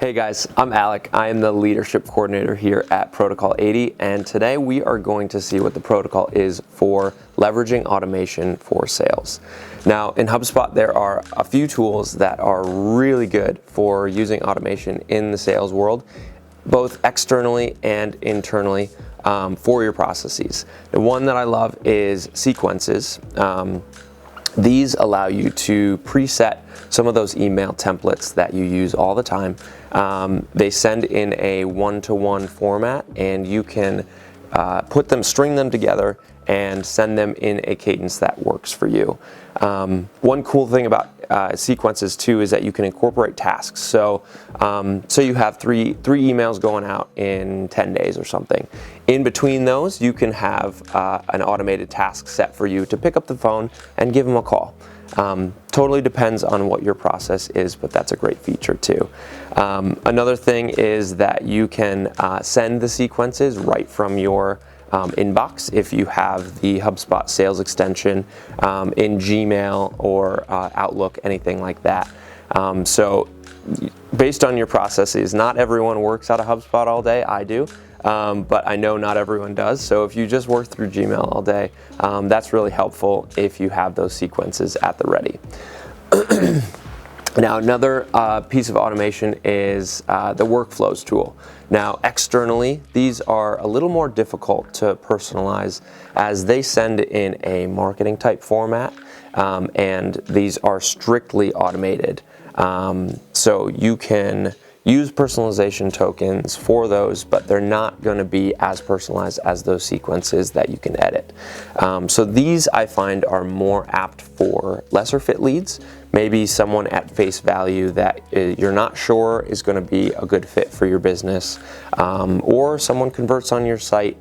Hey guys, I'm Alec. I am the leadership coordinator here at Protocol 80, and today we are going to see what the protocol is for leveraging automation for sales. Now, in HubSpot, there are a few tools that are really good for using automation in the sales world, both externally and internally for your processes. The one that I love is sequences. These allow you to preset some of those email templates that you use all the time. They send in a one-to-one format, and you can string them together and send them in a cadence that works for you. One cool thing about sequences too is that you can incorporate tasks. So you have three emails going out in 10 days or something. In between those, you can have an automated task set for you to pick up the phone and give them a call. Totally depends on what your process is, but that's a great feature too. Another thing is that you can send the sequences right from your inbox if you have the HubSpot sales extension in Gmail or Outlook, anything like that. So based on your processes, not everyone works out of HubSpot all day. I do. But I know not everyone does. So if you just work through Gmail all day, that's really helpful if you have those sequences at the ready. Now, another piece of automation is the workflows tool. Now, externally, these are a little more difficult to personalize as they send in a marketing type format, and these are strictly automated. So you can use personalization tokens for those, but they're not going to be as personalized as those sequences that you can edit. So these I find are more apt for lesser fit leads, maybe someone at face value that you're not sure is going to be a good fit for your business, or someone converts on your site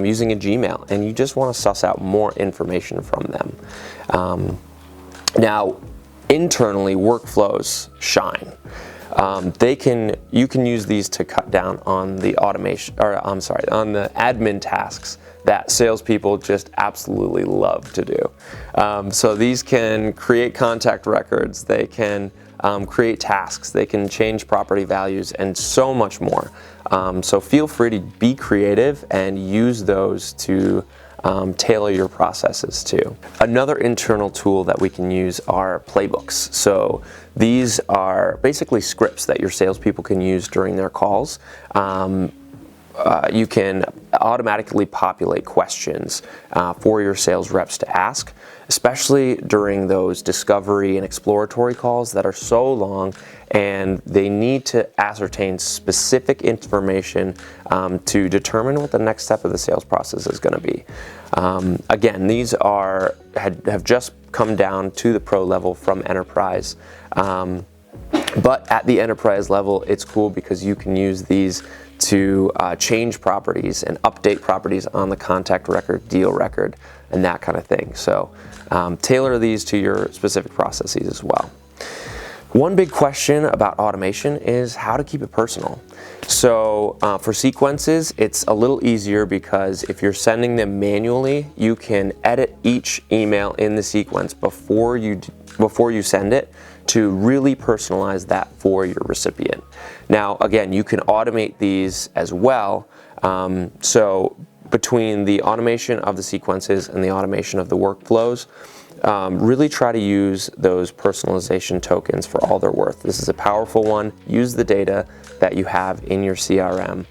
using a Gmail and you just want to suss out more information from them. Now, internally, workflows shine. You can use these to cut down on the on the admin tasks that salespeople just absolutely love to do. So these can create contact records, they can create tasks, they can change property values, and so much more. So feel free to be creative and use those to tailor your processes too. Another internal tool that we can use are playbooks. So these are basically scripts that your salespeople can use during their calls. You can automatically populate questions for your sales reps to ask, especially during those discovery and exploratory calls that are so long and they need to ascertain specific information to determine what the next step of the sales process is going to be. Again, these have just come down to the pro level from enterprise. But at the enterprise level, it's cool because you can use these to change properties and update properties on the contact record, deal record, and that kind of thing. So tailor these to your specific processes as well. One big question about automation is how to keep it personal. So for sequences, it's a little easier because if you're sending them manually, you can edit each email in the sequence before you send it to really personalize that for your recipient. Now, again, you can automate these as well. So between the automation of the sequences and the automation of the workflows, really try to use those personalization tokens for all they're worth. This is a powerful one. Use the data that you have in your CRM.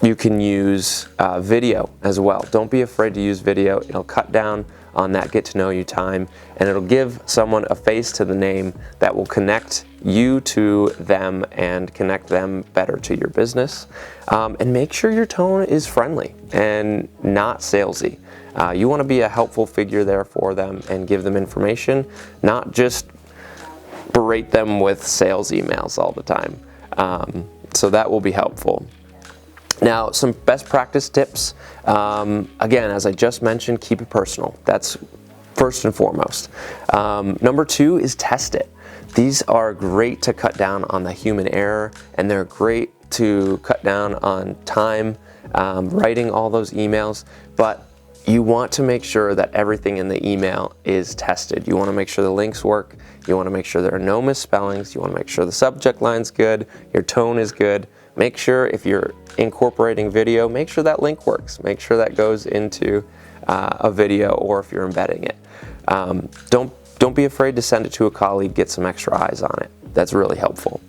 You can use video as well. Don't be afraid to use video. It'll cut down on that get to know you time, and it'll give someone a face to the name that will connect you to them and connect them better to your business. And make sure your tone is friendly and not salesy. You want to be a helpful figure there for them and give them information, not just berate them with sales emails all the time. So that will be helpful. Now, some best practice tips. Again, as I just mentioned, keep it personal. That's first and foremost. Number two is test it. These are great to cut down on the human error, and they're great to cut down on time writing all those emails. But you want to make sure that everything in the email is tested. You want to make sure the links work. You want to make sure there are no misspellings. You want to make sure the subject line's good, your tone is good. Make sure if you're incorporating video, make sure that link works. Make sure that goes into a video, or if you're embedding it. Don't be afraid to send it to a colleague, get some extra eyes on it. That's really helpful.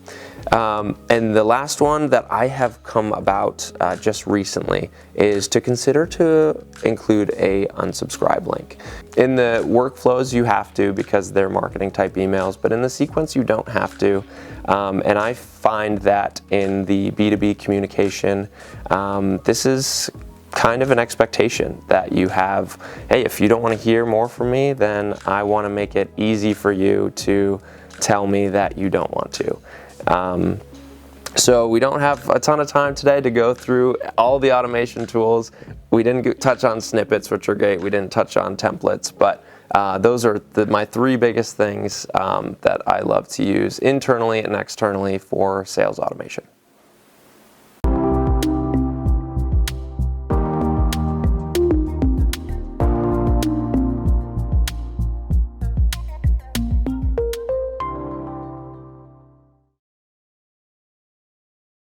And the last one that I have come about just recently is to consider to include a unsubscribe link. In the workflows you have to, because they're marketing type emails, but in the sequence you don't have to. And I find that in the B2B communication, this is kind of an expectation that you have. Hey, if you don't want to hear more from me, then I want to make it easy for you to tell me that you don't want to. So we don't have a ton of time today to go through all the automation tools. We didn't touch on snippets, which are great. We didn't touch on templates, but those are my three biggest things that I love to use internally and externally for sales automation.